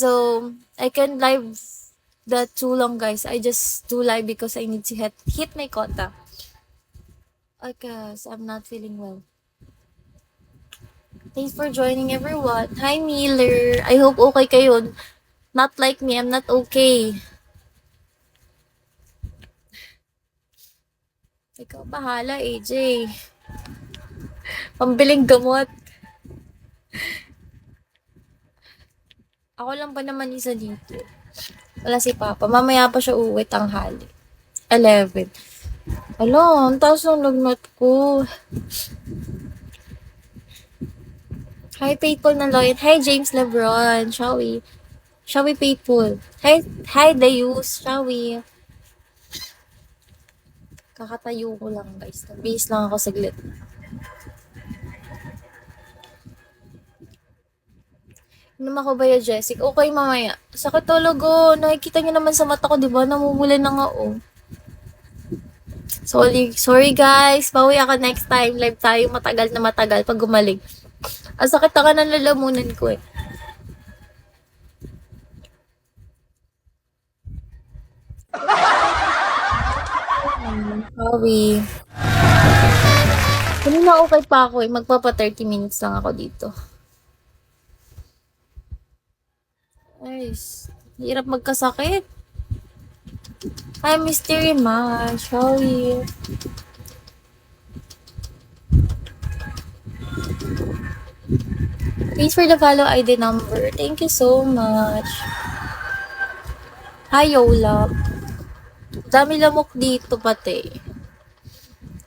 So, I can live that too long, guys. I just do live because I need to hit my quota. Because I'm not feeling well. Thanks for joining, everyone. Hi, Miller. I hope okay kayo. Not like me, I'm not okay. Ikaw bahala, AJ. Pambiling gamot. Ako lang ba naman isa dito? Wala si Papa. Mamaya pa siya uwi tanghali. 11. Alo, ang taas ng lagnat ko. Hi, Faithful na Lloyd. Hi, James Lebron. Shall we? Shall we, Faithful? Hi, Dayus. Shall we? Kakatayo ko lang, guys. Nag-base lang ako saglit. Inom ako ba ya, Jessic? Okay, mamaya. Sakit talaga. Nakikita niyo naman sa mata ko, di ba? Namumula na nga, oh. Sorry guys. Bawi ako next time. Live tayo matagal na matagal pag gumaling. Ang sakit na ka ng lalamunan ko eh. Bawi. Kanina okay pa ako eh. Magpapa 30 minutes lang ako dito. Guys, hirap magkasakit. Hi, Mystery Ma. Sorry. Thanks for the follow ID number. Thank you so much. Hi, Yola. Dami lamok dito pati.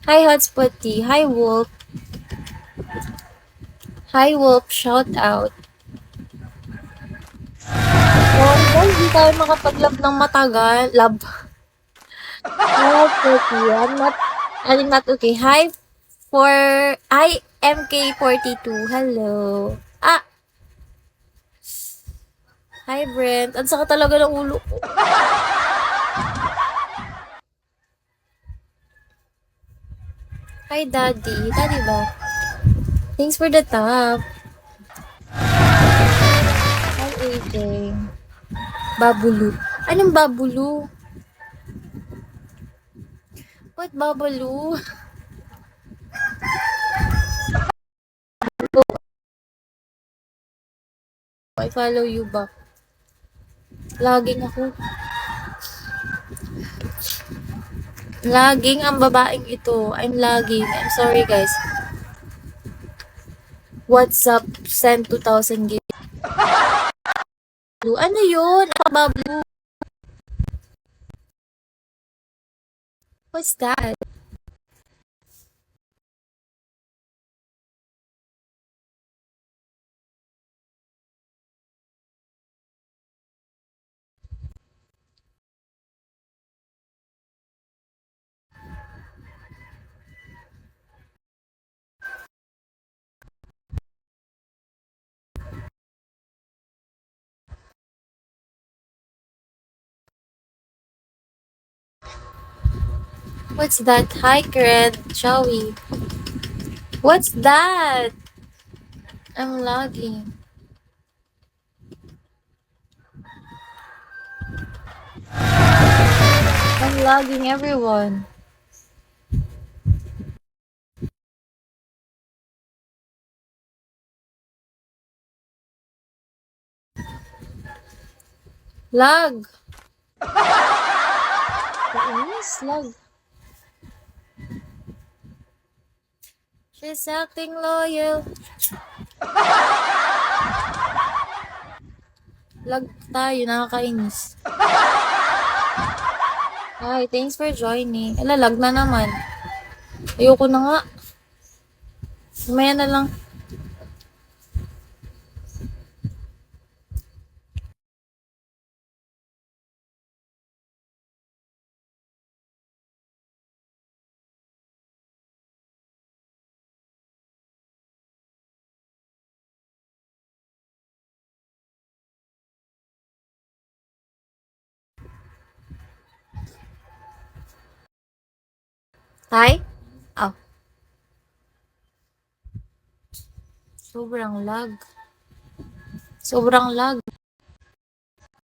Hi, Hotspotty. Hi, Wolf. Hi, Wolf. Shout out. Sorry guys, hindi tayo makapag-love ng matagal. Love. Hi, Hotspotty. I'm not okay. Hi, MK42. Hello. Ah, hi, Brent. Ang sakit talaga ng ulo ko. Hi, Daddy. Daddy ba? Thanks for the top. Hi, AJ. Babulu. Anong babulu? What babulu? I follow you back. Laging ako. Laging ang babaeng ito. I'm lagging. I'm sorry, guys. What's up? Send 2,000 gig. Ano yun? Bablu. What's that? What's that? Hi, Kred. Shall we? What's that? I'm lagging. I'm lagging, everyone. Lag. Yes, lag. She's acting loyal. Lag tayo, nakakainis. Hi, thanks for joining. Lag na naman. Ayoko na nga. Mamaya na lang. Hi? Oh. Sobrang lag. Sobrang lag.